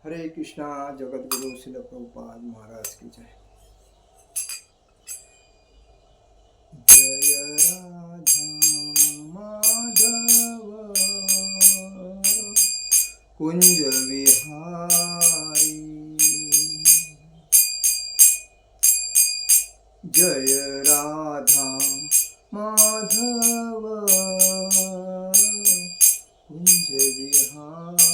हरे कृष्णा। जगत गुरु शिल प्रभुपाद महाराज की जय। जय राधा माधव कुंज विहारी, जय राधा माधव कुंज विहारी।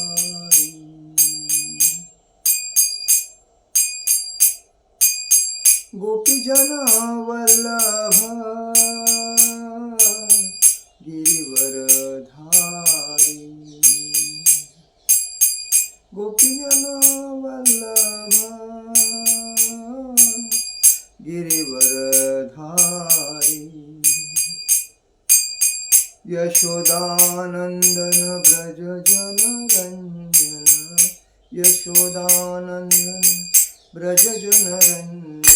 गोपीजन वल्लभ गिरिवरधारी, गोपीजन वल्लभ गिरिवरधारी। यशोदानंदन ब्रज जनरंजन, यशोदानंदन ब्रज जनरंजन।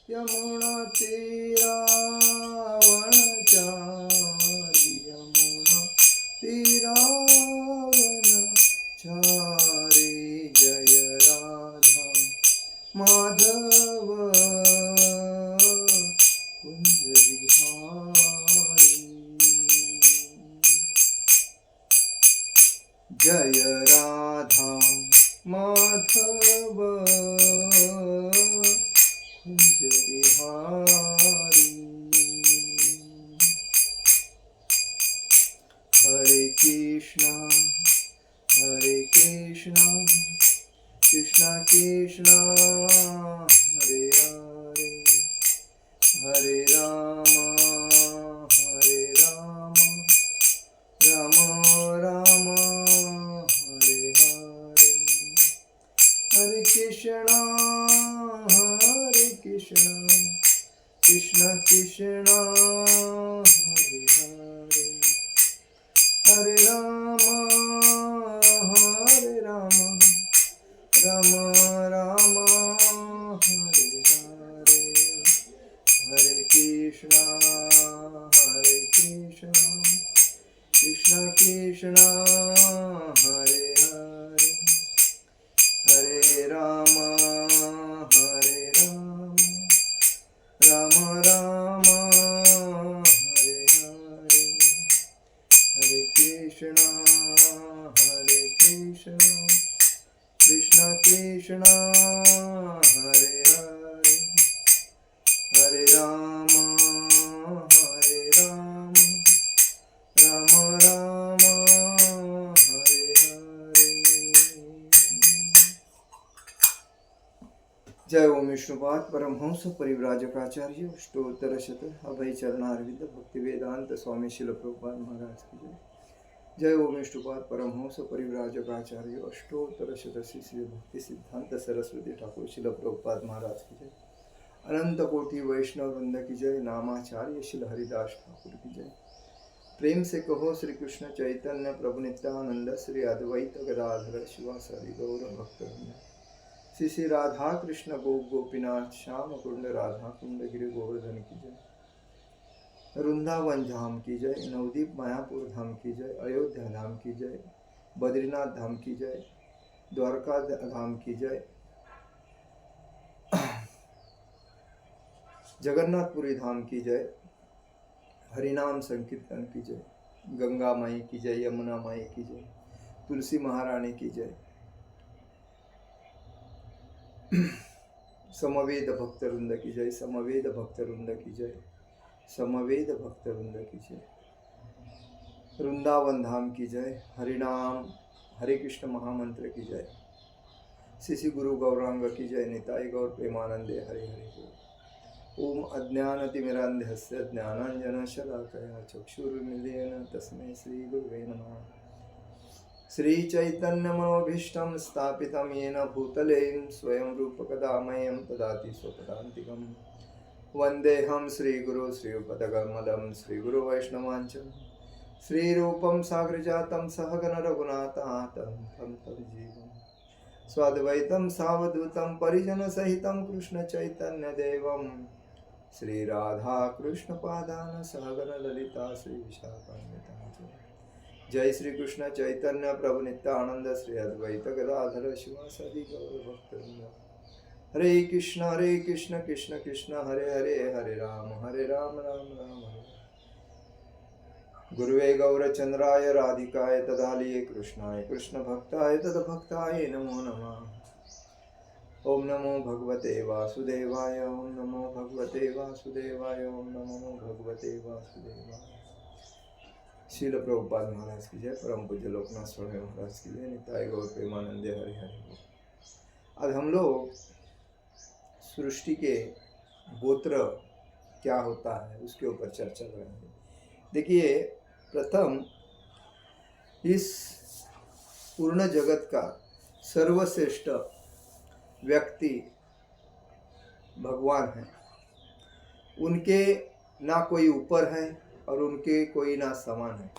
यमुना तीरावनचारी, यमुना तीरावनचारी। जय राधा माधव कुंज विहारी, जय राधा माधव कुंज विहारी। हरे कृष्णा कृष्णा कृष्णा हरे हरे, हरे राम राम राम हरे हरे। हरे कृष्णा कृष्णा कृष्णा हरे हरे, हरे राम राम राम हरे हरे। हरे कृष्णा कृष्णा कृष्णा हरे हरे, हरे राम राम राम हरे हरे। हरे कृष्णा कृष्णा कृष्णा हरे हरे, हरे राम राम राम हरे हरे। जय ओम विष्णुपाद परमहंस परिव्राजकाचार्य अष्टोत्तर शत अभय चरणारविंद भक्ति वेदांत स्वामी शिल प्रभुपाद महाराज की जय। जय ओम विष्णुपाद परमहंस परिव्राजकाचार्य अष्टोत्तर शत श्री भक्ति सिद्धांत सरस्वती ठाकुर शिल प्रभुपाद महाराज की जय। अनंत कोटि वैष्णव वृंद की जय। नामाचार्य शिल हरिदास ठाकुर की जय। प्रेम से कहो श्री कृष्ण चैतन्य प्रभु नित्यानंद श्री अद्वैत गदाधर शिवासादि गौर भक्तवृंद। श्री श्री राधा कृष्ण गोपीनाथ श्याम कुंड राधा कुंड गिरि गोवर्धन की जय। वृंदावन धाम की जय। नवदीप मायापुर धाम की जय। अयोध्या धाम की जय। बद्रीनाथ धाम की जय। द्वारका धाम की जय। जगन्नाथपुरी धाम की जय। हरिनाम संकीर्तन की जय। गंगा माई की जय। यमुना माई की जय। तुलसी महारानी की जय। समवेद भक्तवृंद की जय। समवेद भक्तवृंद की जय। समवेद भक्तवृंद की जय। वृंदावन धाम की जय। हरिनाम हरे कृष्ण महामंत्र की जय। श्री गुरु गौरांग की जय। निताई गौर प्रेमानंदे हरे हरे बोल। ओम अज्ञानतिमिरान्धस्य ज्ञानाञ्जनशलाकया चक्षुरुन्मीलितं तस्मै श्रीगुरुवे नमः। श्रीचैतन्यमनोभीष्टं स्थापितं येन भूतले स्वयं रूपकदा मह्यं ददाति स्वपदान्तिकं। वन्देऽहं श्रीगुरो श्रीयुतपदकमलं श्रीगुरुवैष्णवाञ्च श्रीरूपं साग्रजातं सहगण रघुनाथातं तं जीवं स्वाद्वैतं सावधूतं परिजनसहितं कृष्णचैतन्यदेवं श्री राधा कृष्ण पादान सहगण ललिता श्री विशाखान्वितांच जय श्री कृष्ण चैतन्य प्रभु नित्यानंद श्री अद्वैत गदाधर शिवासादि गौर भक्तवृंद। हरे कृष्ण कृष्ण कृष्ण हरे हरे, हरे राम राम राम हरे। गुरुवे गौरचंद्राय राधिकाय तदालये कृष्णाय कृष्ण भक्ताय तदभक्ताय नमो नमः। ओम नमो भगवते वासुदेवाय, ओम नमो भगवते वासुदेवाय, ओम नमो भगवते वासुदेवाय। शील प्रभुपाद महाराज की जय, परम पूज्य लोकनाथ स्वामी महाराज की जय, निताय गौर प्रेमानंदे हरि हरि। आज हम लोग सृष्टि के गोत्र क्या होता है उसके ऊपर चर्चा करेंगे। देखिए, प्रथम इस पूर्ण जगत का सर्वश्रेष्ठ व्यक्ति भगवान है। उनके ना कोई ऊपर है और उनके कोई ना समान है।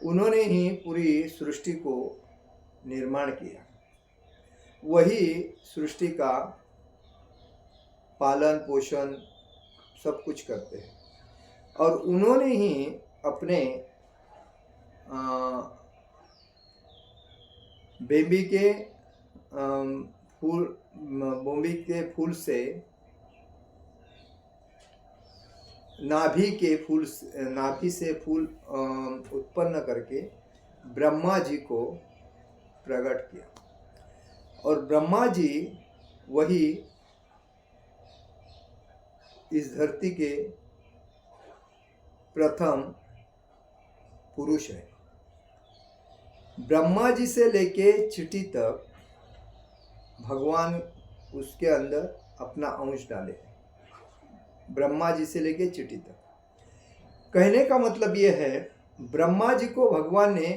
उन्होंने ही पूरी सृष्टि को निर्माण किया, वही सृष्टि का पालन पोषण सब कुछ करते हैं। और उन्होंने ही अपने बेबी के बोम्बी के फूल से, नाभि से फूल उत्पन्न करके ब्रह्मा जी को प्रकट किया। और ब्रह्मा जी वही इस धरती के प्रथम पुरुष है। ब्रह्मा जी से लेके चींटी तक भगवान उसके अंदर अपना अंश डाले। ब्रह्मा जी से लेके चींटी तक, कहने का मतलब यह है, ब्रह्मा जी को भगवान ने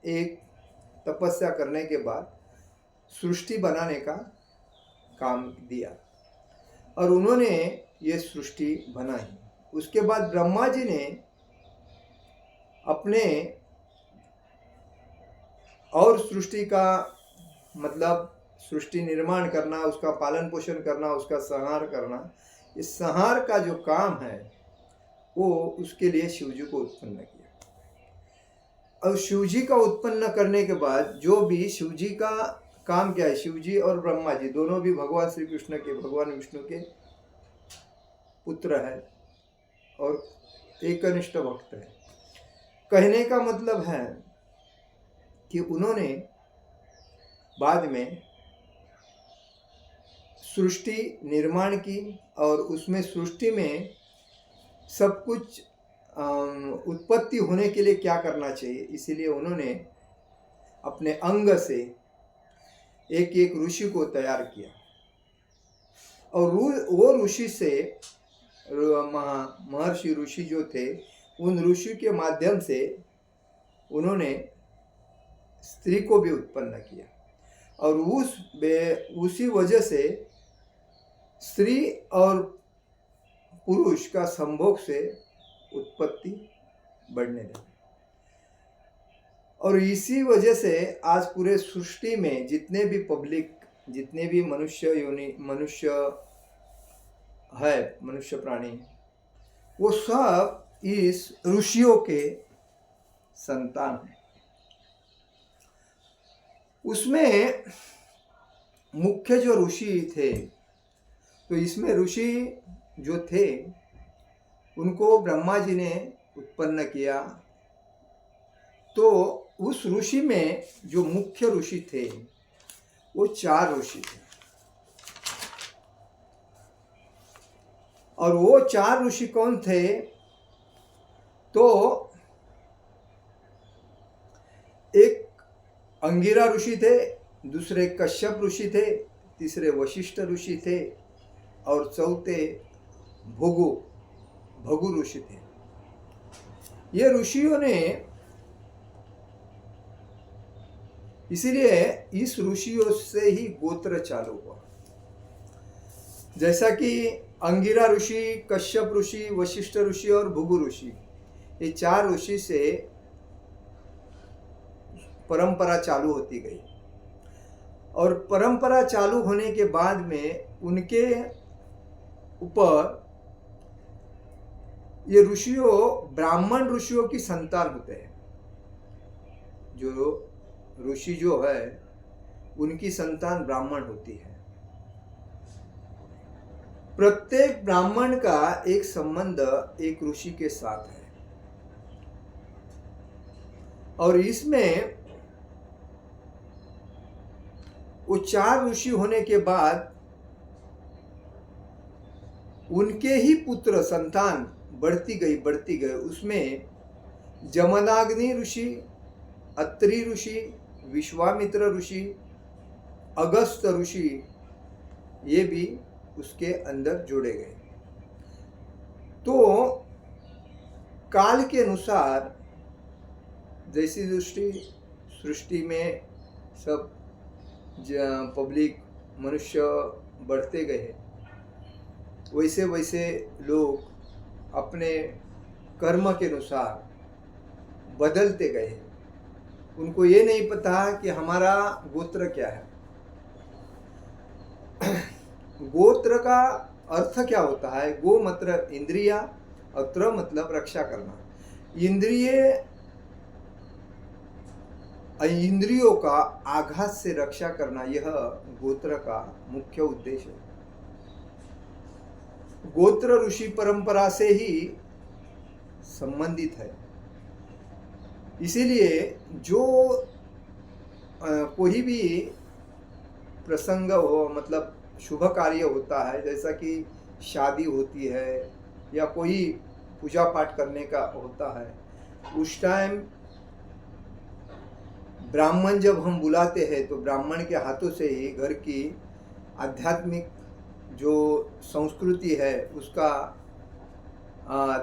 एक तपस्या करने के बाद सृष्टि बनाने का काम दिया और उन्होंने ये सृष्टि बनाई। उसके बाद ब्रह्मा जी ने अपने और सृष्टि का मतलब सृष्टि निर्माण करना, उसका पालन पोषण करना, उसका संहार करना, इस संहार का जो काम है वो उसके लिए शिव जी को उत्पन्न किया। और शिव जी का उत्पन्न करने के बाद जो भी शिव जी का काम क्या है, शिव जी और ब्रह्मा जी दोनों भी भगवान श्री कृष्ण के, भगवान विष्णु के पुत्र है और एकनिष्ठ भक्त है। कहने का मतलब है कि उन्होंने बाद में सृष्टि निर्माण की और उसमें सृष्टि में सब कुछ उत्पत्ति होने के लिए क्या करना चाहिए, इसीलिए उन्होंने अपने अंग से एक एक ऋषि को तैयार किया। और वो ऋषि से महर्षि ऋषि जो थे, उन ऋषि के माध्यम से उन्होंने स्त्री को भी उत्पन्न किया। और उसी वजह से स्त्री और पुरुष का संभोग से उत्पत्ति बढ़ने लगी। और इसी वजह से आज पूरे सृष्टि में जितने भी पब्लिक, जितने भी मनुष्य प्राणी, वो सब इस ऋषियों के संतान हैं। उसमें मुख्य जो ऋषि थे, तो इसमें ऋषि जो थे उनको ब्रह्मा जी ने उत्पन्न किया। तो उस ऋषि में जो मुख्य ऋषि थे वो 4 ऋषि थे। और वो 4 ऋषि कौन थे? तो एक अंगिरा ऋषि थे, दूसरे कश्यप ऋषि थे, तीसरे वशिष्ठ ऋषि थे और चौथे भृगु ऋषि थे। ये ऋषियों ने, इसीलिए इस ऋषियों से ही गोत्र चालू हुआ। जैसा कि अंगिरा ऋषि, कश्यप ऋषि, वशिष्ठ ऋषि और भृगु ऋषि, ये 4 ऋषि से परंपरा चालू होती गई। और परंपरा चालू होने के बाद में उनके ऊपर ये ऋषियों ब्राह्मण ऋषियों की संतान होते हैं। जो ऋषि जो है उनकी संतान ब्राह्मण होती है। प्रत्येक ब्राह्मण का एक संबंध एक ऋषि के साथ है, और इसमें वो 4 ऋषि होने के बाद उनके ही पुत्र संतान बढ़ती गई। उसमें जमदाग्नि ऋषि, अत्रि ऋषि, विश्वामित्र ऋषि, अगस्त ऋषि, ये भी उसके अंदर जोड़े गए। तो काल के अनुसार जैसी सृष्टि में सब पब्लिक मनुष्य बढ़ते गए, वैसे वैसे लोग अपने कर्म के अनुसार बदलते गए। उनको ये नहीं पता कि हमारा गोत्र क्या है। गोत्र का अर्थ क्या होता है? गो मतलब इंद्रिया और त्र मतलब रक्षा करना। इंद्रियों का आघात से रक्षा करना, यह गोत्र का मुख्य उद्देश्य है। गोत्र ऋषि परंपरा से ही संबंधित है। इसीलिए जो कोई भी प्रसंग हो, मतलब शुभ कार्य होता है, जैसा कि शादी होती है या कोई पूजा पाठ करने का होता है, उस टाइम ब्राह्मण जब हम बुलाते हैं तो ब्राह्मण के हाथों से ही घर की आध्यात्मिक जो संस्कृति है उसका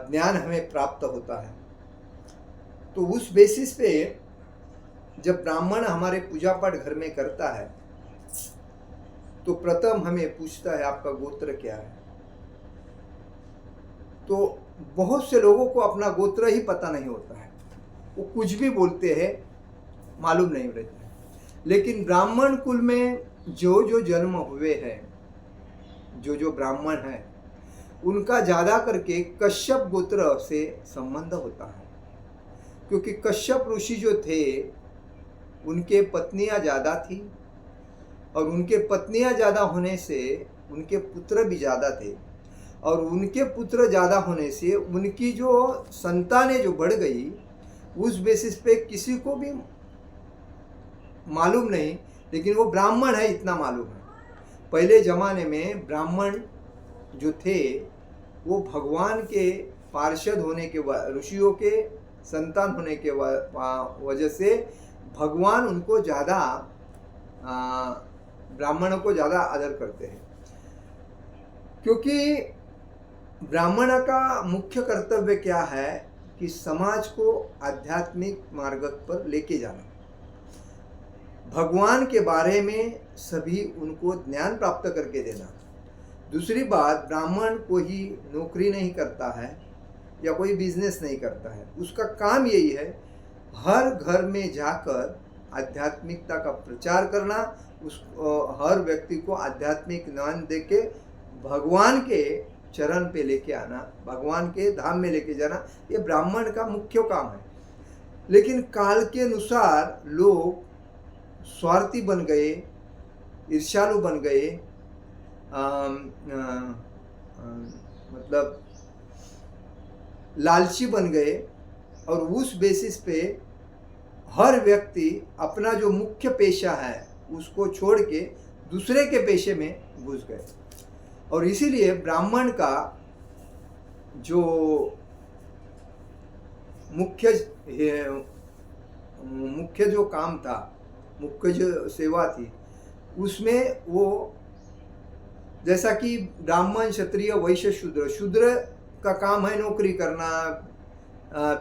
ज्ञान हमें प्राप्त होता है। तो उस बेसिस पे जब ब्राह्मण हमारे पूजा पाठ घर में करता है तो प्रथम हमें पूछता है आपका गोत्र क्या है। तो बहुत से लोगों को अपना गोत्र ही पता नहीं होता है, वो कुछ भी बोलते हैं, मालूम नहीं रहता है। लेकिन ब्राह्मण कुल में जो जो जन्म हुए हैं, जो जो ब्राह्मण हैं, उनका ज़्यादा करके कश्यप गोत्र से संबंध होता है। क्योंकि कश्यप ऋषि जो थे उनके पत्नियां ज़्यादा थी, और उनके पत्नियां ज़्यादा होने से उनके पुत्र भी ज़्यादा थे, और उनके पुत्र ज़्यादा होने से उनकी जो संतानें जो बढ़ गई, उस बेसिस पे किसी को भी मालूम नहीं, लेकिन वो ब्राह्मण है इतना मालूम है। पहले ज़माने में ब्राह्मण जो थे वो भगवान के पार्षद होने के, ऋषियों के संतान होने के वजह से भगवान उनको ज़्यादा, ब्राह्मणों को ज़्यादा आदर करते हैं। क्योंकि ब्राह्मण का मुख्य कर्तव्य क्या है कि समाज को आध्यात्मिक मार्ग पर लेके जाना, भगवान के बारे में सभी उनको ज्ञान प्राप्त करके देना। दूसरी बात, ब्राह्मण कोई नौकरी नहीं करता है या कोई बिजनेस नहीं करता है, उसका काम यही है हर घर में जाकर आध्यात्मिकता का प्रचार करना, हर व्यक्ति को आध्यात्मिक ज्ञान देके भगवान के चरण पे लेके आना, भगवान के धाम में लेके जाना, ये ब्राह्मण का मुख्य काम है। लेकिन काल के अनुसार लोग स्वार्थी बन गए, ईर्ष्यालु बन गए, मतलब लालची बन गए, और उस बेसिस पे हर व्यक्ति अपना जो मुख्य पेशा है उसको छोड़ के दूसरे के पेशे में घुस गए। और इसीलिए ब्राह्मण का जो मुख्य जो काम था, मुख्य जो सेवा थी, उसमें वो, जैसा कि ब्राह्मण, क्षत्रिय, वैश्य, शूद्र का काम है नौकरी करना,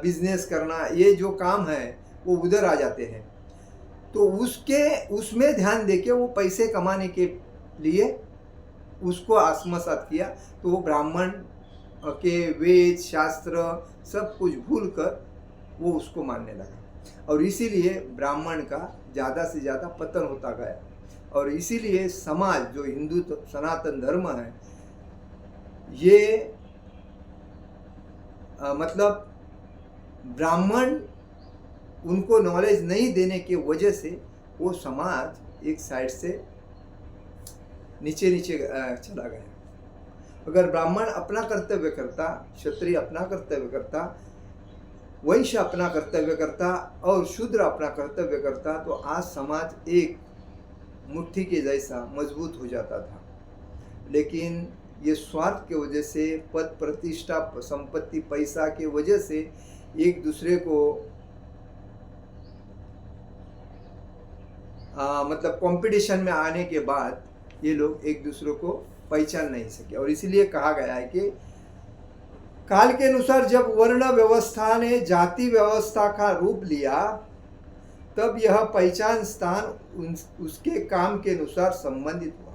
बिजनेस करना, ये जो काम है वो उधर आ जाते हैं। तो उसमें ध्यान देके वो पैसे कमाने के लिए उसको आत्मसात किया। तो वो ब्राह्मण के वेद शास्त्र सब कुछ भूल कर वो उसको मानने लगा, और इसीलिए ब्राह्मण का ज़्यादा से ज़्यादा पतन होता गया। और इसीलिए समाज जो हिंदू सनातन धर्म है, ये मतलब ब्राह्मण उनको नॉलेज नहीं देने की वजह से वो समाज एक साइड से नीचे नीचे चला गया। अगर ब्राह्मण अपना कर्तव्य करता, क्षत्रिय अपना कर्तव्य करता, वैश्य अपना कर्तव्य करता और शूद्र अपना कर्तव्य करता, तो आज समाज एक मुट्ठी के जैसा मजबूत हो जाता था। लेकिन ये स्वार्थ के वजह से, पद प्रतिष्ठा, संपत्ति, पैसा के वजह से एक दूसरे को मतलब कंपटीशन में आने के बाद ये लोग एक दूसरे को पहचान नहीं सके। और इसीलिए कहा गया है कि काल के अनुसार जब वर्ण व्यवस्था ने जाति व्यवस्था का रूप लिया, तब यह पहचान स्थान उसके काम के अनुसार संबंधित हुआ।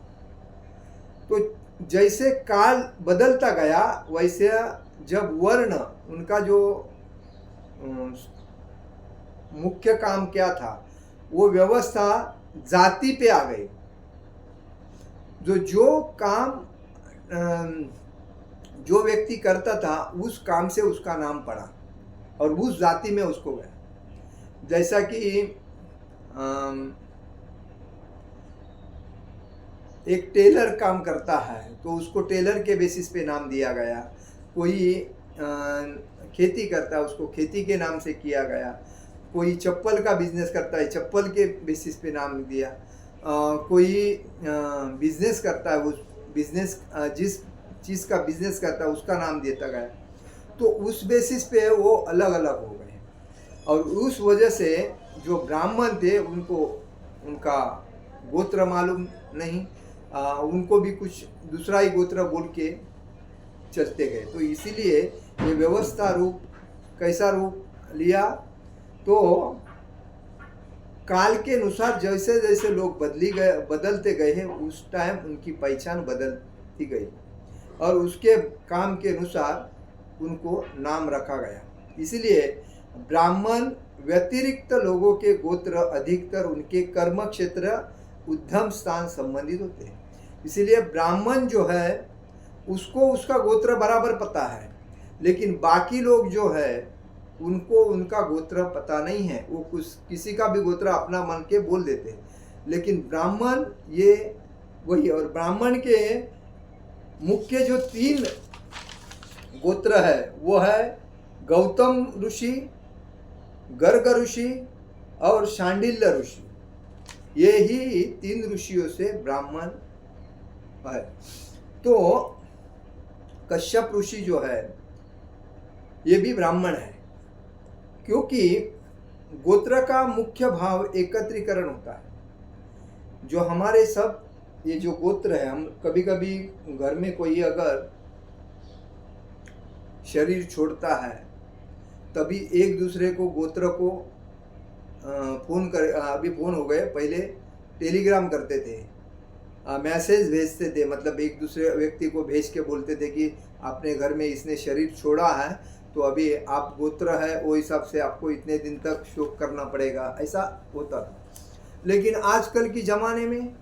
तो जैसे काल बदलता गया, वैसे जब वर्ण, उनका जो मुख्य काम क्या था, वो व्यवस्था जाति पे आ गई। जो काम जो व्यक्ति करता था, उस काम से उसका नाम पड़ा और उस जाति में उसको गया। जैसा कि एक टेलर काम करता है तो उसको टेलर के बेसिस पे नाम दिया गया। कोई खेती करता है, उसको खेती के नाम से किया गया। कोई चप्पल का बिजनेस करता है, चप्पल के बेसिस पे नाम दिया। कोई बिजनेस करता है, उस बिजनेस जिस चीज़ का बिजनेस करता है उसका नाम देता गया। तो उस बेसिस पे वो अलग अलग हो गए। और उस वजह से जो ब्राह्मण थे उनको उनका गोत्र मालूम नहीं, उनको भी कुछ दूसरा ही गोत्र बोल के चलते गए। तो इसीलिए ये व्यवस्था रूप कैसा रूप लिया, तो काल के अनुसार जैसे जैसे लोग बदलते गए हैं, उस टाइम उनकी पहचान बदलती गई और उसके काम के अनुसार उनको नाम रखा गया। इसलिए ब्राह्मण व्यतिरिक्त लोगों के गोत्र अधिकतर उनके कर्म क्षेत्र, उद्यम स्थान संबंधित होते हैं। इसीलिए ब्राह्मण जो है उसको उसका गोत्र बराबर पता है, लेकिन बाकी लोग जो है उनको उनका गोत्र पता नहीं है। वो किसी का भी गोत्र अपना मन के बोल देते हैं, लेकिन ब्राह्मण ये वही। और ब्राह्मण के मुख्य जो 3 गोत्र है वो है गौतम ऋषि, गर्ग ऋषि और शांडिल्य ऋषि। ये ही 3 ऋषियों से ब्राह्मण है। तो कश्यप ऋषि जो है ये भी ब्राह्मण है, क्योंकि गोत्र का मुख्य भाव एकत्रीकरण होता है। जो हमारे सब ये जो गोत्र है, हम कभी कभी घर में कोई अगर शरीर छोड़ता है तभी एक दूसरे को गोत्र को फोन कर, अभी फोन हो गए, पहले टेलीग्राम करते थे, मैसेज भेजते थे। मतलब एक दूसरे व्यक्ति को भेज के बोलते थे कि अपने घर में इसने शरीर छोड़ा है, तो अभी आप गोत्र है वो हिसाब से आपको इतने दिन तक शोक करना पड़ेगा, ऐसा होता था। लेकिन आजकल की ज़माने में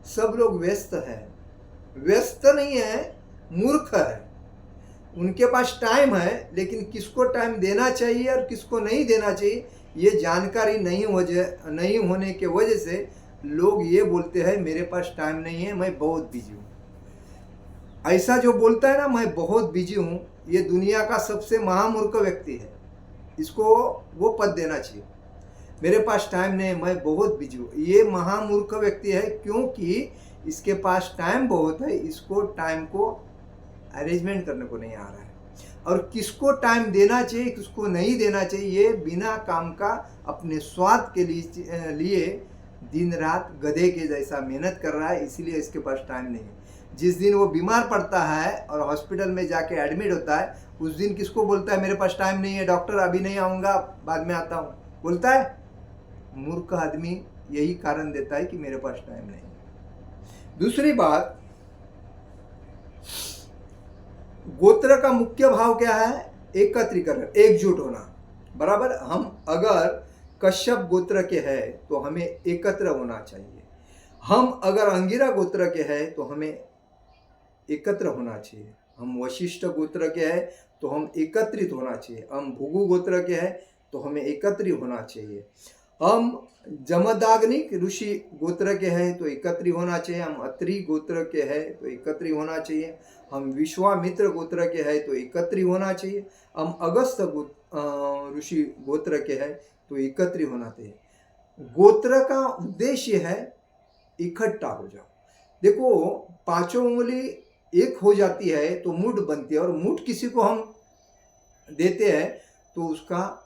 सब लोग व्यस्त है, व्यस्त नहीं है, मूर्ख है। उनके पास टाइम है, लेकिन किसको टाइम देना चाहिए और किसको नहीं देना चाहिए ये जानकारी नहीं होने के वजह से लोग ये बोलते हैं मेरे पास टाइम नहीं है, मैं बहुत बिजी हूँ। ऐसा जो बोलता है ना मैं बहुत बिजी हूँ, ये दुनिया का सबसे महामूर्ख व्यक्ति है। इसको वो पद देना चाहिए, मेरे पास टाइम नहीं है, मैं बहुत बिजी हूँ। ये महामूर्ख व्यक्ति है, क्योंकि इसके पास टाइम बहुत है, इसको टाइम को अरेंजमेंट करने को नहीं आ रहा है। और किसको टाइम देना चाहिए किसको नहीं देना चाहिए, ये बिना काम का अपने स्वार्थ के लिए दिन रात गधे के जैसा मेहनत कर रहा है, इसीलिए इसके पास टाइम नहीं है। जिस दिन वो बीमार पड़ता है और हॉस्पिटल में जाके एडमिट होता है, उस दिन किसको बोलता है मेरे पास टाइम नहीं है डॉक्टर, अभी नहीं आऊँगा, बाद में आता हूँ, बोलता है? मूर्ख आदमी यही कारण देता है कि मेरे पास टाइम नहीं है। दूसरी बात, गोत्र का मुख्य भाव क्या है? एकत्रीकरण, एकजुट होना। बराबर, हम अगर कश्यप गोत्र के हैं तो हमें एकत्र होना चाहिए। हम अगर अंगिरा गोत्र के हैं तो हमें एकत्र होना चाहिए। हम वशिष्ठ गोत्र के हैं तो हम एकत्रित होना चाहिए। हम भृगु गोत्र के हैं तो हमें एकत्रित होना चाहिए। हम जमदाग्निक ऋषि गोत्र के हैं तो एकत्रित होना चाहिए, हम अत्रि गोत्र के हैं तो एकत्रित होना चाहिए, हम विश्वामित्र गोत्र के हैं तो एकत्रित होना चाहिए, हम अगस्त ऋषि गोत्र के हैं तो एकत्रित होना चाहिए। गोत्र का उद्देश्य है इकट्ठा हो जाओ। देखो, पांचों उंगली एक हो जाती है तो मुठ बनती है, और मुठ किसी को हम देते हैं तो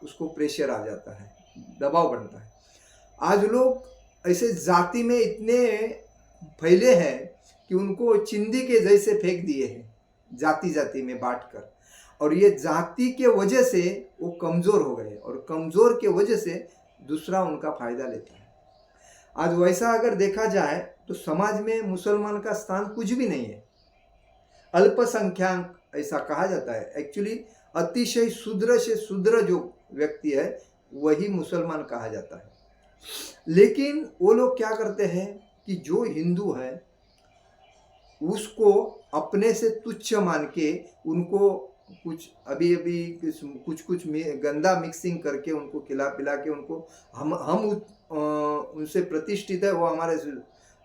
उसको प्रेशर आ जाता है, दबाव बनता है। आज लोग ऐसे जाति में इतने फैले हैं कि उनको चिंदी के जैसे फेंक दिए हैं, जाति जाति में बांटकर, और ये जाति के वजह से वो कमजोर हो गए, और कमजोर के वजह से दूसरा उनका फायदा लेता है। आज वैसा अगर देखा जाए तो समाज में मुसलमान का स्थान कुछ भी नहीं है, अल्पसंख्यक ऐसा कहा जाता है। एक्चुअली अतिशय शूद्र से शूद्र जो व्यक्ति है वही मुसलमान कहा जाता है। लेकिन वो लोग क्या करते हैं कि जो हिंदू है उसको अपने से तुच्छ मान के उनको कुछ अभी कुछ गंदा मिक्सिंग करके उनको खिला पिला के उनको हम उनसे प्रतिष्ठित है, वो हमारे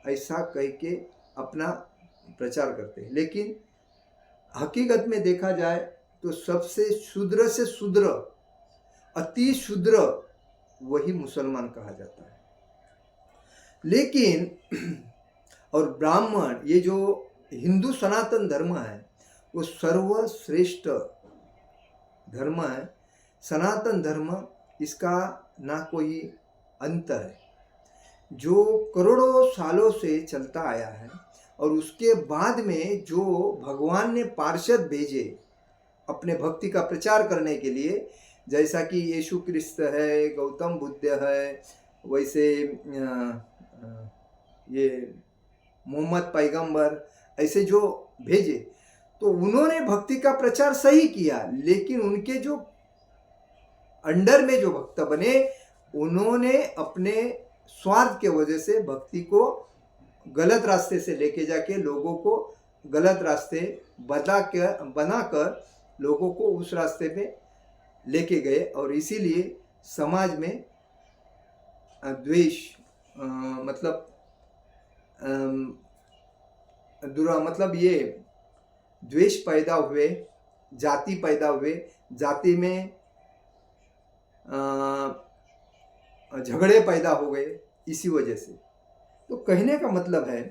ऐसा कह के अपना प्रचार करते हैं। लेकिन हकीकत में देखा जाए तो सबसे शूद्र से शूद्र, अति शूद्र वही मुसलमान कहा जाता है। लेकिन और ब्राह्मण, ये जो हिंदू सनातन धर्म है वो सर्वश्रेष्ठ धर्म है। सनातन धर्म, इसका ना कोई अंत है, जो करोड़ों सालों से चलता आया है, और उसके बाद में जो भगवान ने पार्षद भेजे अपने भक्ति का प्रचार करने के लिए, जैसा कि यीशु क्रिस्त है, गौतम बुद्ध है, वैसे ये मोहम्मद पैगंबर, ऐसे जो भेजे, तो उन्होंने भक्ति का प्रचार सही किया। लेकिन उनके जो अंडर में जो भक्त बने, उन्होंने अपने स्वार्थ के वजह से भक्ति को गलत रास्ते से लेके जाके लोगों को गलत रास्ते बनाकर लोगों को उस रास्ते पे लेके गए, और इसीलिए समाज में द्वेष मतलब ये द्वेष पैदा हुए, जाति पैदा हुए, जाति में झगड़े पैदा हो गए इसी वजह से। तो कहने का मतलब है,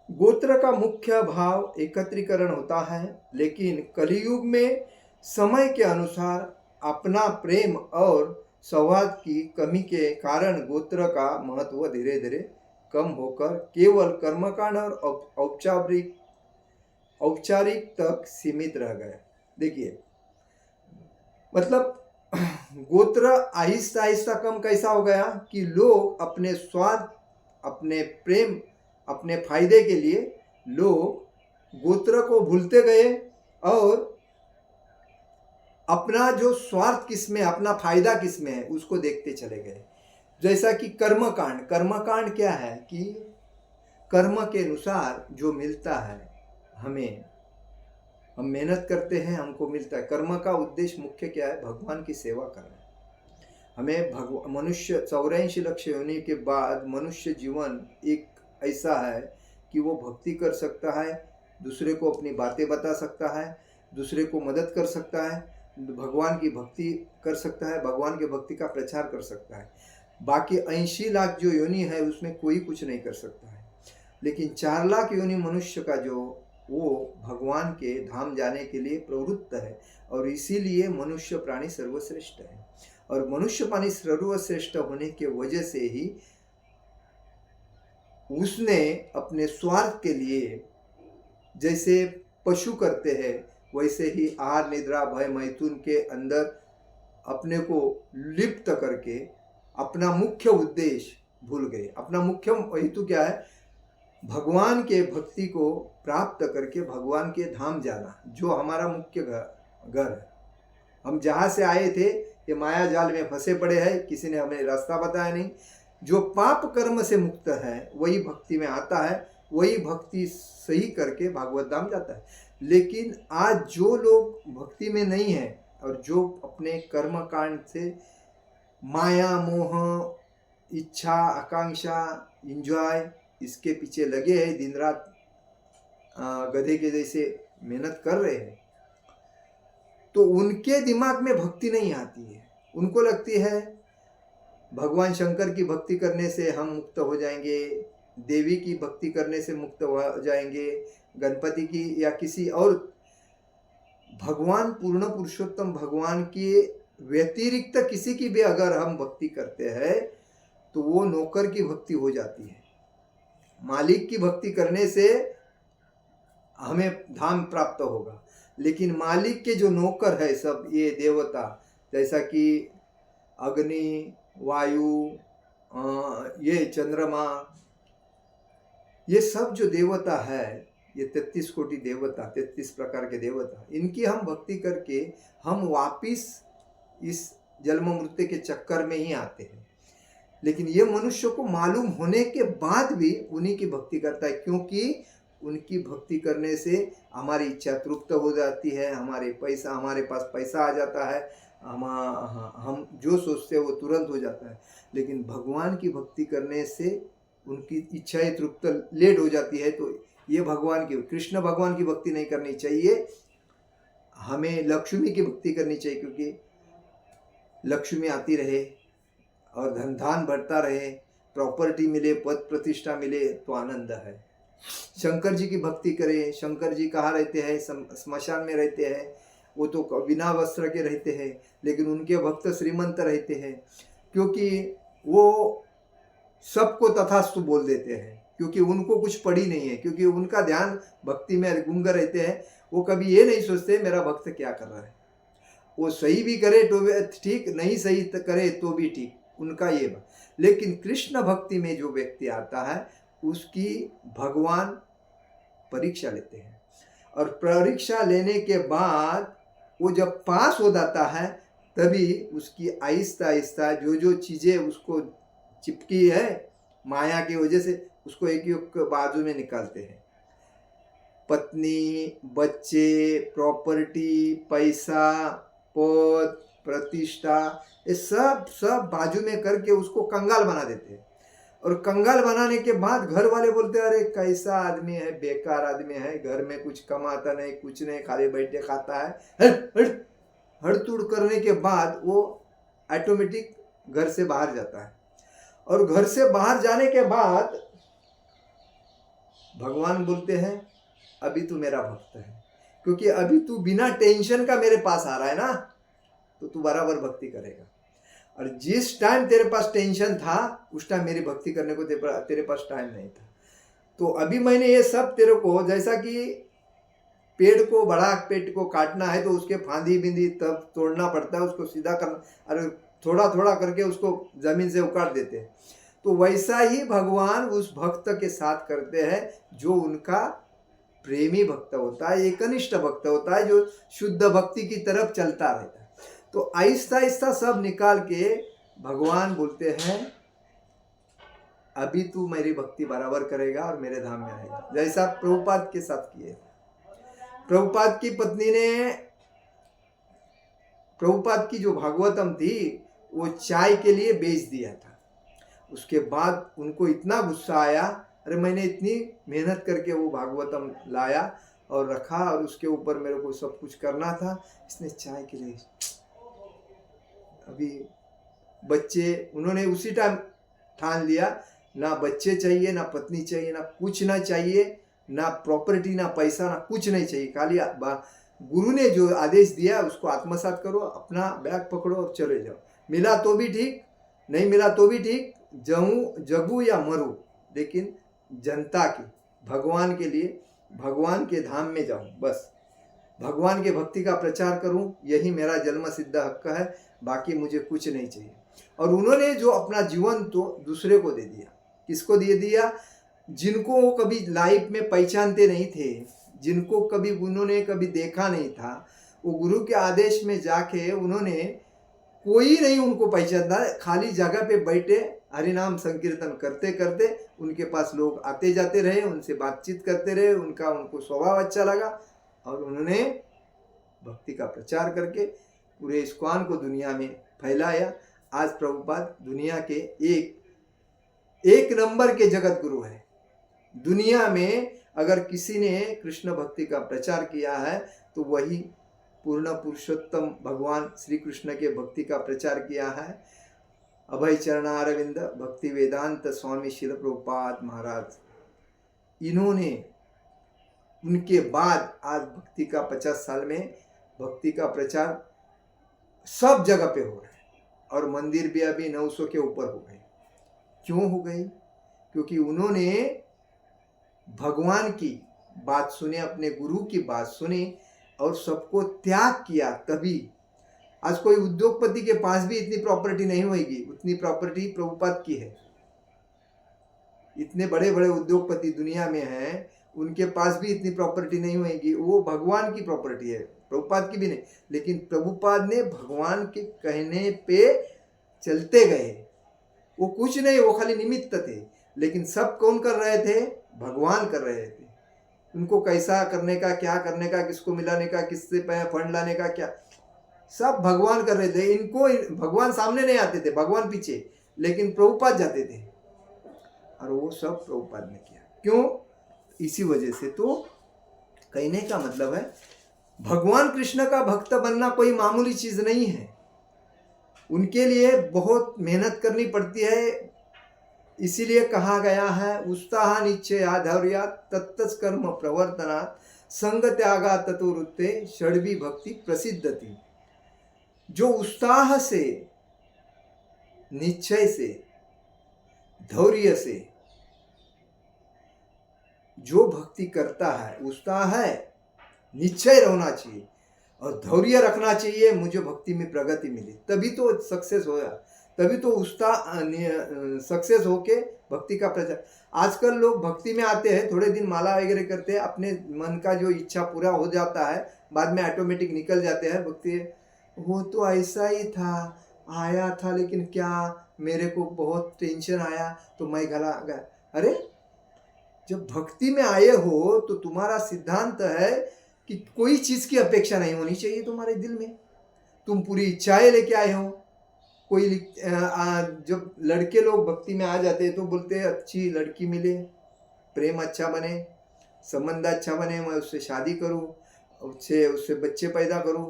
गोत्र का मुख्य भाव एकत्रीकरण होता है, लेकिन कलियुग में समय के अनुसार अपना प्रेम और सौहार्द की कमी के कारण गोत्र का महत्व धीरे धीरे कम होकर केवल कर्मकांड और औपचारिक तक सीमित रह गया। देखिए, मतलब गोत्र आहिस्ता आहिस्ता कम कैसा हो गया कि लोग अपने स्वार्थ, अपने प्रेम, अपने फायदे के लिए लोग गोत्र को भूलते गए, और अपना जो स्वार्थ किसमें, अपना फायदा किसमें है उसको देखते चले गए। जैसा कि कर्मकांड क्या है कि कर्म के अनुसार जो मिलता है हमें, हम मेहनत करते हैं हमको मिलता है। कर्म का उद्देश्य मुख्य क्या है? भगवान की सेवा करना। हमें मनुष्य 84 लक्ष होने के बाद मनुष्य जीवन एक ऐसा है कि वो भक्ति कर सकता है, दूसरे को अपनी बातें बता सकता है, दूसरे को मदद कर सकता है, भगवान की भक्ति कर सकता है, भगवान की भक्ति का प्रचार कर सकता है। बाकी 80 लाख जो योनि है उसमें कोई कुछ नहीं कर सकता है। लेकिन 4 लाख योनि मनुष्य का जो वो भगवान के धाम जाने के लिए प्रवृत्त है, और इसीलिए मनुष्य प्राणी सर्वश्रेष्ठ है। और मनुष्य प्राणी सर्वश्रेष्ठ होने के वजह से ही उसने अपने स्वार्थ के लिए जैसे पशु करते हैं वैसे ही आहार निद्रा भय मैथुन के अंदर अपने को लिप्त करके अपना मुख्य उद्देश्य भूल गए। अपना मुख्य हेतु क्या है? भगवान के भक्ति को प्राप्त करके भगवान के धाम जाना, जो हमारा मुख्य घर है। हम जहाँ से आए थे ये माया जाल में फंसे पड़े हैं, किसी ने हमें रास्ता बताया नहीं। जो पाप कर्म से मुक्त है वही भक्ति में आता है, वही भक्ति सही करके भागवत धाम जाता है। लेकिन आज जो लोग भक्ति में नहीं है, और जो अपने कर्म कांड से माया मोह इच्छा आकांक्षा इंजॉय इसके पीछे लगे हैं, दिन रात गधे के जैसे मेहनत कर रहे हैं, तो उनके दिमाग में भक्ति नहीं आती है। उनको लगती है भगवान शंकर की भक्ति करने से हम मुक्त हो जाएंगे, देवी की भक्ति करने से मुक्त हो जाएंगे, गणपति की या किसी और भगवान पूर्ण पुरुषोत्तम भगवान के व्यतिरिक्त किसी की भी अगर हम भक्ति करते हैं तो वो नौकर की भक्ति हो जाती है। मालिक की भक्ति करने से हमें धाम प्राप्त होगा, लेकिन मालिक के जो नौकर है सब ये देवता, जैसा कि अग्नि वायु ये चंद्रमा, ये सब जो देवता है, ये 33 कोटि देवता, 33 प्रकार के देवता, इनकी हम भक्ति करके हम वापिस इस जन्म मृत्यु के चक्कर में ही आते हैं। लेकिन ये मनुष्य को मालूम होने के बाद भी उन्हीं की भक्ति करता है, क्योंकि उनकी भक्ति करने से हमारी इच्छा तृप्त हो जाती है, हमारे पास पैसा आ जाता है, हम जो सोचते हैं वो तुरंत हो जाता है। लेकिन भगवान की भक्ति करने से उनकी इच्छाएं तृप्त लेट हो जाती है। तो ये भगवान की, कृष्ण भगवान की भक्ति नहीं करनी चाहिए, हमें लक्ष्मी की भक्ति करनी चाहिए, क्योंकि लक्ष्मी आती रहे और धन धान बढ़ता रहे, प्रॉपर्टी मिले, पद प्रतिष्ठा मिले तो आनंद है। शंकर जी की भक्ति करें। शंकर जी कहाँ रहते हैं? स्मशान में रहते हैं। वो तो बिना वस्त्र के रहते हैं, लेकिन उनके भक्त श्रीमंत रहते हैं, क्योंकि वो सबको तथास्तु बोल देते हैं, क्योंकि उनको कुछ पड़ी नहीं है, क्योंकि उनका ध्यान भक्ति में गुंग रहते हैं। वो कभी ये नहीं सोचते मेरा भक्त क्या कर रहा है, वो सही भी करे तो ठीक, नहीं सही करे तो भी ठीक, उनका ये। लेकिन कृष्ण भक्ति में जो व्यक्ति आता है उसकी भगवान परीक्षा लेते हैं, और परीक्षा लेने के बाद वो जब पास हो जाता है तभी उसकी आहिस्ता आहिस्ता जो जो चीज़ें उसको चिपकी है माया की वजह से, उसको एक एक बाजू में निकालते हैं। पत्नी, बच्चे, प्रॉपर्टी, पैसा, पद, प्रतिष्ठा, ये सब बाजू में करके उसको कंगाल बना देते हैं। और कंगाल बनाने के बाद घर वाले बोलते हैं अरे कैसा आदमी है, बेकार आदमी है, घर में कुछ कमाता नहीं, कुछ नहीं, खाली बैठे खाता है। हड़तुड़ करने के बाद वो ऑटोमेटिक घर से बाहर जाता है। और घर से बाहर जाने के बाद भगवान बोलते हैं अभी तू मेरा भक्त है, क्योंकि अभी तू बिना टेंशन का मेरे पास आ रहा है ना, तो तू बराबर भक्ति करेगा। और जिस टाइम तेरे पास टेंशन था उस टाइम मेरी भक्ति करने को तेरे पास टाइम नहीं था। तो अभी मैंने ये सब तेरे को, जैसा कि पेड़ को, बड़ा पेड़ को काटना है तो उसके फांदी बिंदी तब तोड़ना पड़ता है, उसको सीधा करना, अरे थोड़ा थोड़ा करके उसको जमीन से उखाड़ देते हैं। तो वैसा ही भगवान उस भक्त के साथ करते हैं जो उनका प्रेमी भक्त होता है, एकनिष्ठ भक्त होता है, जो शुद्ध भक्ति की तरफ चलता रहता है। तो आहिस्ता आहिस्ता सब निकाल के भगवान बोलते हैं अभी तू मेरी भक्ति बराबर करेगा और मेरे धाम में आएगा, जैसा प्रभुपाद के साथ किए। प्रभुपाद की पत्नी ने, प्रभुपाद की जो भागवतम थी वो चाय के लिए बेच दिया था। उसके बाद उनको इतना गुस्सा आया, अरे मैंने इतनी मेहनत करके वो भागवतम लाया और रखा और उसके ऊपर मेरे को सब कुछ करना था, इसने चाय के लिए। अभी बच्चे, उन्होंने उसी टाइम ठान लिया ना बच्चे चाहिए, ना पत्नी चाहिए, ना कुछ ना चाहिए, ना प्रॉपर्टी, ना पैसा, ना कुछ नहीं चाहिए, खाली गुरु ने जो आदेश दिया उसको आत्मसात करो, अपना बैग पकड़ो और चले जाओ। मिला तो भी ठीक, नहीं मिला तो भी ठीक, जगू या मरू, लेकिन जनता की, भगवान के लिए, भगवान के धाम में जाऊं, बस भगवान के भक्ति का प्रचार करूं, यही मेरा जन्म सिद्ध हक है, बाकी मुझे कुछ नहीं चाहिए। और उन्होंने जो अपना जीवन तो दूसरे को दे दिया। किसको दे दिया? जिनको वो कभी लाइफ में पहचानते नहीं थे, जिनको कभी उन्होंने कभी देखा नहीं था, वो गुरु के आदेश में जाके उन्होंने, कोई नहीं उनको पहचानता, खाली जगह पे बैठे हरिनाम संकीर्तन करते करते उनके पास लोग आते जाते रहे, उनसे बातचीत करते रहे, उनको स्वभाव अच्छा लगा और उन्होंने भक्ति का प्रचार करके पूरे इस्कॉन को दुनिया में फैलाया। आज प्रभुपाद दुनिया के एक नंबर के जगत गुरु है। दुनिया में अगर किसी ने कृष्ण भक्ति का प्रचार किया है तो वही पूर्ण पुरुषोत्तम भगवान श्री कृष्ण के भक्ति का प्रचार किया है अभय चरणारविंद भक्ति वेदांत स्वामी शिल प्रभुपाद महाराज। इन्होंने उनके बाद आज भक्ति का 50 साल में भक्ति का प्रचार सब जगह पे हो रहा है और मंदिर भी अभी 900 के ऊपर हो गए। क्यों हो गई? क्योंकि उन्होंने भगवान की बात सुने, अपने गुरु की बात सुनी और सबको त्याग किया। तभी आज कोई उद्योगपति के पास भी इतनी प्रॉपर्टी नहीं होगी, उतनी प्रॉपर्टी प्रभुपाद की है। इतने बड़े बड़े उद्योगपति दुनिया में हैं, उनके पास भी इतनी प्रॉपर्टी नहीं होगी। वो भगवान की प्रॉपर्टी है, प्रभुपाद की भी नहीं। लेकिन प्रभुपाद ने भगवान के कहने पे चलते गए। वो कुछ नहीं, वो खाली निमित्त थे। लेकिन सब कौन कर रहे थे? भगवान कर रहे थे। उनको कैसा करने का, क्या करने का, किसको मिलाने का, किससे फंड लाने का, क्या सब भगवान कर रहे थे। इनको भगवान सामने नहीं आते थे, भगवान पीछे, लेकिन प्रभुपाद जाते थे और वो सब प्रभुपाद ने किया। क्यों? इसी वजह से। तो कहने का मतलब है भगवान कृष्ण का भक्त बनना कोई मामूली चीज नहीं है। उनके लिए बहुत मेहनत करनी पड़ती है। इसीलिए कहा गया है उत्साह निश्चया धैर्य तत्तच कर्म प्रवर्तनात् संग त्यागा ततुरुत्ते षड्वी भक्ति प्रसिद्धति। जो उत्साह से, निश्चय से, धैर्य से जो भक्ति करता है, उत्साह है, निश्चय रहना चाहिए और धैर्य रखना चाहिए, मुझे भक्ति में प्रगति मिली, तभी तो सक्सेस होगा, तभी तो उत्साह सक्सेस होके भक्ति का प्रचार। आजकल लोग भक्ति में आते हैं, थोड़े दिन माला वगैरह करते हैं, अपने मन का जो इच्छा पूरा हो जाता है, बाद में ऑटोमेटिक निकल जाते हैं भक्ति। वो तो ऐसा ही था, आया था, लेकिन क्या मेरे को बहुत टेंशन आया तो मैं गला गया। अरे जब भक्ति में आए हो तो तुम्हारा सिद्धांत है कि कोई चीज की अपेक्षा नहीं होनी चाहिए तुम्हारे दिल में। तुम पूरी इच्छाएं लेके आए हो। कोई जब लड़के लोग भक्ति में आ जाते हैं तो बोलते हैं अच्छी लड़की मिले, प्रेम अच्छा बने, संबंध अच्छा बने, मैं उससे शादी करूं, उससे बच्चे पैदा करूं,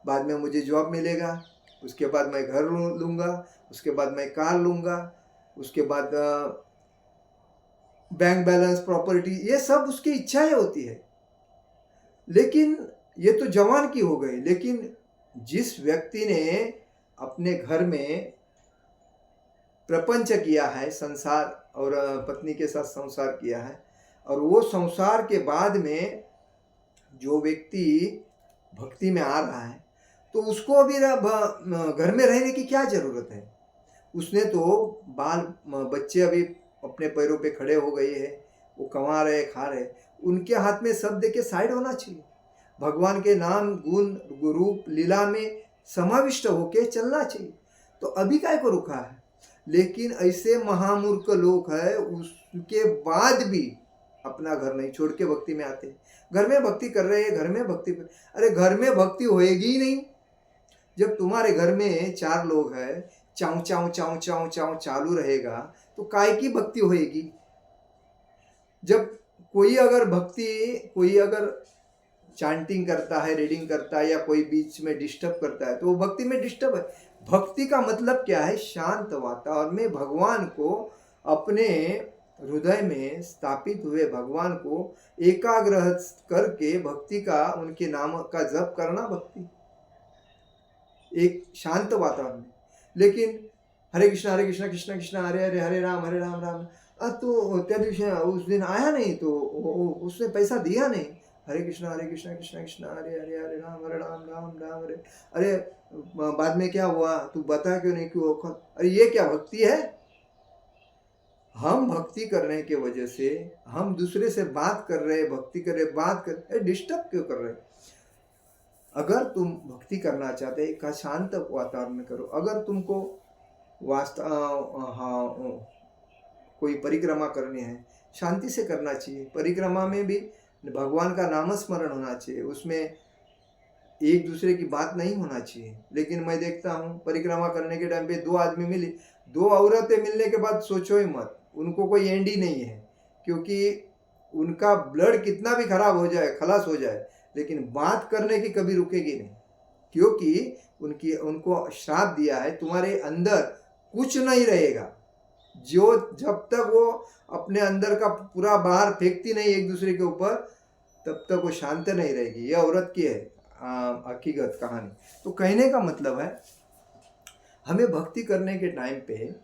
बाद में मुझे जॉब मिलेगा, उसके बाद मैं घर लूँगा, उसके बाद मैं कार लूँगा, उसके बाद बैंक बैलेंस, प्रॉपर्टी, ये सब उसकी इच्छाएं होती है। लेकिन ये तो जवान की हो गई। लेकिन जिस व्यक्ति ने अपने घर में प्रपंच किया है, संसार और पत्नी के साथ संसार किया है, और वो संसार के बाद में जो व्यक्ति भक्ति में आ रहा है तो उसको अभी घर में रहने की क्या जरूरत है? उसने तो बच्चे अभी अपने पैरों पे खड़े हो गए हैं, वो कमा रहे, खा रहे, उनके हाथ में सब देके साइड होना चाहिए। भगवान के नाम, गुण, रूप, लीला में समाविष्ट होके चलना चाहिए। तो अभी काय को रुका है? लेकिन ऐसे महामूर्ख लोग हैं, उसके बाद भी अपना घर नहीं छोड़ के भक्ति में आते। घर में भक्ति कर रहे हैं, घर में भक्ति कर... अरे घर में भक्ति होएगी ही नहीं। जब तुम्हारे घर में 4 लोग हैं, चाऊ चाऊ चाऊ चाऊ चाऊ चालू रहेगा तो काय की भक्ति होएगी? जब कोई अगर चांटिंग करता है, रीडिंग करता है, या कोई बीच में डिस्टर्ब करता है तो वो भक्ति में डिस्टर्ब है। भक्ति का मतलब क्या है? शांत वातावरण में भगवान को, अपने हृदय में स्थापित हुए भगवान को एकाग्र करके भक्ति का, उनके नाम का जप करना भक्ति, एक शांत वातावरण में। लेकिन हरे कृष्ण कृष्ण कृष्ण हरे हरे, हरे राम राम। तो त्या दिवशी उस दिन आया नहीं तो उसने पैसा दिया नहीं। हरे कृष्ण कृष्ण कृष्ण हरे हरे, हरे राम राम हरे। अरे बाद में क्या हुआ? तू बता क्यों नहीं, क्यों? अरे ये क्या भक्ति है? हम भक्ति करने के वजह से हम दूसरे से बात कर रहे, भक्ति कर रहे, बात कर रहे, डिस्टर्ब क्यों कर रहे? अगर तुम भक्ति करना चाहते एक शांत वातावरण में करो। अगर तुमको कोई परिक्रमा करनी है, शांति से करना चाहिए। परिक्रमा में भी भगवान का नाम स्मरण होना चाहिए। उसमें एक दूसरे की बात नहीं होना चाहिए। लेकिन मैं देखता हूँ परिक्रमा करने के टाइम पे दो आदमी मिले, दो औरतें मिलने के बाद सोचो ही मत, उनको कोई एंड ही नहीं है, क्योंकि उनका ब्लड कितना भी खराब हो जाए, खलास हो जाए, लेकिन बात करने की कभी रुकेगी नहीं, क्योंकि उनको श्राप दिया है तुम्हारे अंदर कुछ नहीं रहेगा। जो जब तक वो अपने अंदर का पूरा बाहर फेंकती नहीं एक दूसरे के ऊपर, तब तक वो शांत नहीं रहेगी। ये औरत की है हकीकत कहानी। तो कहने का मतलब है हमें भक्ति करने के टाइम पे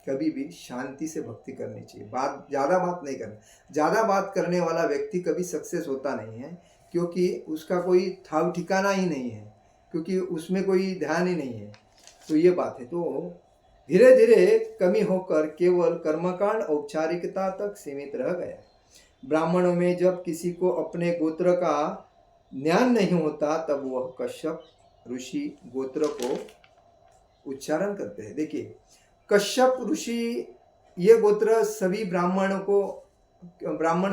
कभी भी शांति से भक्ति करनी चाहिए। ज़्यादा बात नहीं करना। ज़्यादा बात करने वाला व्यक्ति कभी सक्सेस होता नहीं है, क्योंकि उसका कोई ठाव ठिकाना ही नहीं है, क्योंकि उसमें कोई ध्यान ही नहीं है। तो ये बात है। तो धीरे धीरे कमी होकर केवल कर्मकांड औपचारिकता तक सीमित रह गया। ब्राह्मणों में जब किसी को अपने गोत्र का ज्ञान नहीं होता, तब वह कश्यप ऋषि गोत्र को उच्चारण करते हैं। देखिए, कश्यप ऋषि ये गोत्र सभी ब्राह्मण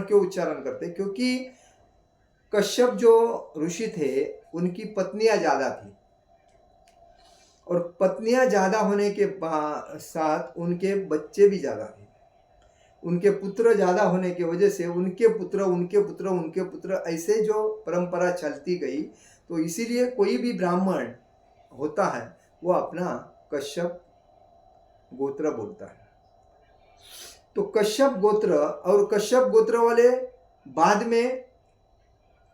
क्यों उच्चारण करते हैं? क्योंकि कश्यप जो ऋषि थे उनकी पत्नियां ज्यादा थी, और पत्नियां ज्यादा होने के साथ उनके बच्चे भी ज्यादा थे। उनके पुत्र ज्यादा होने की वजह से उनके पुत्र ऐसे जो परंपरा चलती गई। तो इसीलिए कोई भी ब्राह्मण होता है वो अपना कश्यप गोत्र बोलता है। तो कश्यप गोत्र और कश्यप गोत्र वाले बाद में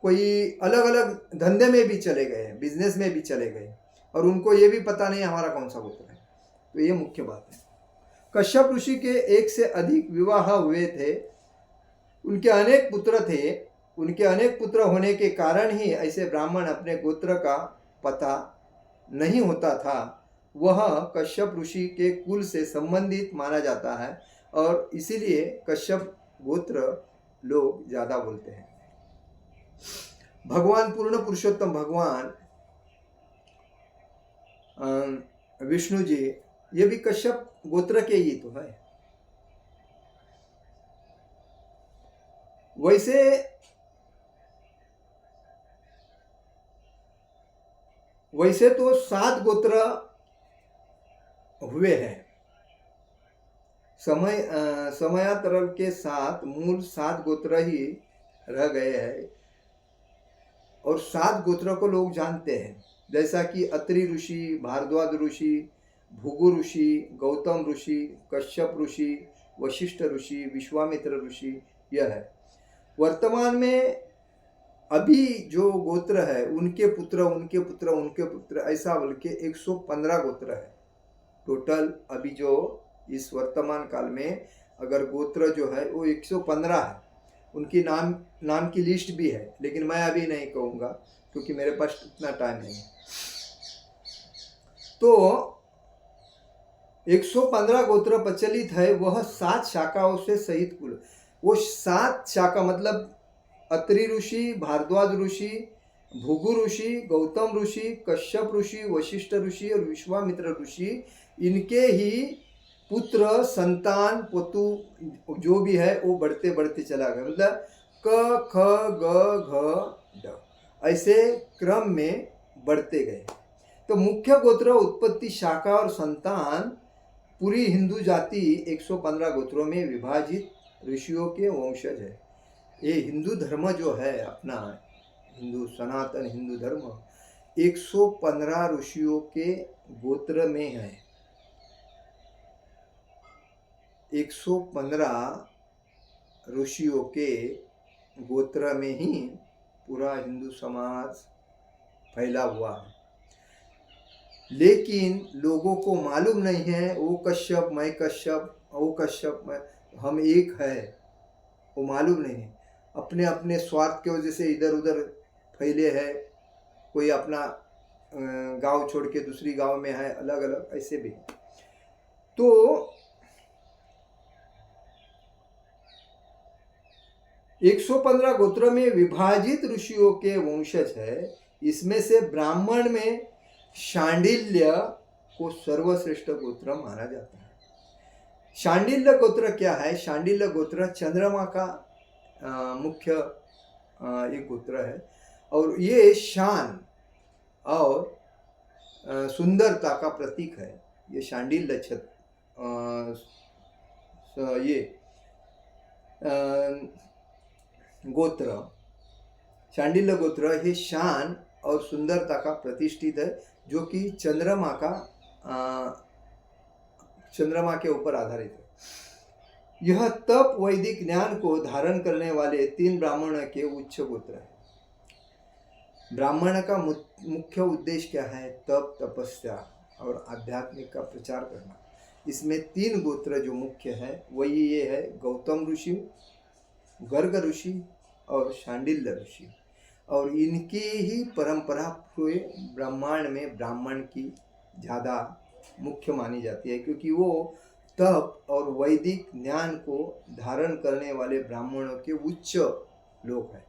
कोई अलग अलग धंधे में भी चले गए, बिजनेस में भी चले गए, और उनको ये भी पता नहीं हमारा कौन सा गोत्र है। तो ये मुख्य बात है। कश्यप ऋषि के एक से अधिक विवाह हुए थे, उनके अनेक पुत्र थे। उनके अनेक पुत्र होने के कारण ही ऐसे ब्राह्मण अपने गोत्र का पता नहीं होता था। वह कश्यप ऋषि के कुल से संबंधित माना जाता है, और इसीलिए कश्यप गोत्र लोग ज्यादा बोलते हैं। भगवान पूर्ण पुरुषोत्तम भगवान विष्णु जी ये भी कश्यप गोत्र के ही तो है। वैसे तो 7 गोत्र हुए हैं। समयातरल के साथ मूल 7 गोत्र ही रह गए हैं, और 7 गोत्रों को लोग जानते हैं, जैसा कि अत्रि ऋषि, भारद्वाज ऋषि, भृगु ऋषि, गौतम ऋषि, कश्यप ऋषि, वशिष्ठ ऋषि, विश्वामित्र ऋषि। यह है वर्तमान में अभी जो गोत्र है उनके पुत्र ऐसा बोल के 115 गोत्र है टोटल। अभी जो इस वर्तमान काल में अगर गोत्र जो है वो 115 है। उनकी नाम की लिस्ट भी है, लेकिन मैं अभी नहीं कहूँगा क्योंकि मेरे पास इतना टाइम नहीं। तो 115 गोत्र प्रचलित है, वह 7 शाखाओं से सहित कुल। वो 7 शाखा मतलब अत्रि ऋषि, भारद्वाज ऋषि, भृगु ऋषि, गौतम ऋषि, कश्यप ऋषि, वशिष्ठ ऋषि और विश्वामित्र ऋषि, इनके ही पुत्र संतान पोतु जो भी है वो बढ़ते बढ़ते चला गया। मतलब क ख ग घ ड ऐसे क्रम में बढ़ते गए। तो मुख्य गोत्र, उत्पत्ति, शाखा और संतान पूरी हिंदू जाति 115 गोत्रों में विभाजित ऋषियों के वंशज है। ये हिंदू धर्म जो है अपना हिंदू सनातन हिंदू धर्म 115 ऋषियों के गोत्र में है। 115 ऋषियों के गोत्र में ही पूरा हिंदू समाज फैला हुआ है, लेकिन लोगों को मालूम नहीं है वो कश्यप, मैं कश्यप, वो कश्यप, मैं हम एक है, वो मालूम नहीं है। अपने अपने स्वार्थ की वजह से इधर उधर फैले है। कोई अपना गांव छोड़ के दूसरी गांव में है, अलग अलग ऐसे भी। तो 115 गोत्र में विभाजित ऋषियों के वंशज है। इसमें से ब्राह्मण में शांडिल्य को सर्वश्रेष्ठ गोत्र माना जाता है। शांडिल्य गोत्र क्या है? शांडिल्य गोत्र चंद्रमा का मुख्य एक गोत्र है, और ये शान और सुंदरता का प्रतीक है। ये शांडिल्य ये गोत्र, शांडिल्य गोत्र हे शान और सुंदरता का प्रतिष्ठित है, जो कि चंद्रमा के ऊपर आधारित है। यह तप वैदिक ज्ञान को धारण करने वाले 3 ब्राह्मण के उच्च गोत्र है। ब्राह्मण का मुख्य उद्देश्य क्या है? तप, तपस्या और आध्यात्मिक का प्रचार करना। इसमें 3 गोत्र जो मुख्य है वही ये है, गौतम ऋषि, गर्ग ऋषि और शांडिल्य ऋषि। और इनकी ही परंपरा हुए ब्रह्मांड में ब्राह्मण की ज़्यादा मुख्य मानी जाती है, क्योंकि वो तप और वैदिक ज्ञान को धारण करने वाले ब्राह्मणों के उच्च लोग हैं।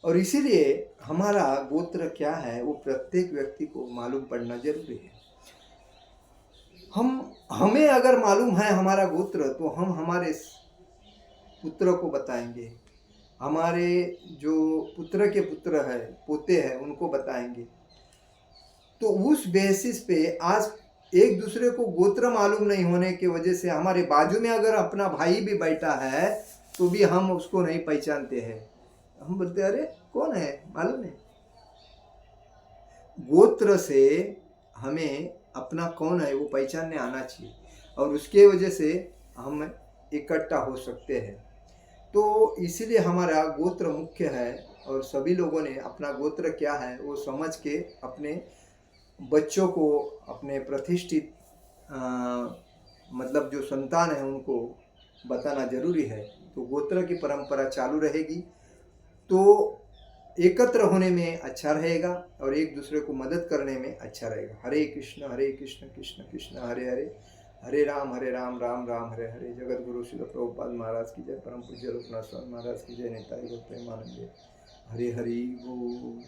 और इसीलिए हमारा गोत्र क्या है वो प्रत्येक व्यक्ति को मालूम पड़ना जरूरी है। हमें अगर मालूम है हमारा गोत्र, तो हम हमारे पुत्र को बताएंगे, हमारे जो पुत्र के पुत्र है, पोते हैं, उनको बताएंगे। तो उस बेसिस पे आज एक दूसरे को गोत्र मालूम नहीं होने की वजह से हमारे बाजू में अगर अपना भाई भी बैठा है तो भी हम उसको नहीं पहचानते हैं। हम बोलते अरे कौन है, मालूम है। गोत्र से हमें अपना कौन है वो पहचानने आना चाहिए, और उसके वजह से हम इकट्ठा हो सकते हैं। तो इसीलिए हमारा गोत्र मुख्य है, और सभी लोगों ने अपना गोत्र क्या है वो समझ के अपने बच्चों को, अपने प्रतिष्ठित मतलब जो संतान है उनको बताना जरूरी है। तो गोत्र की परंपरा चालू रहेगी तो एकत्र होने में अच्छा रहेगा और एक दूसरे को मदद करने में अच्छा रहेगा। हरे कृष्ण कृष्ण कृष्ण हरे हरे, हरे राम राम राम हरे हरे। जगत गुरु श्रील प्रभुपाद महाराज की जय, परम पूज्य लोकनाथ स्वामी महाराज की जय, नेताजी प्रेमानंद। हरे हरि बोल।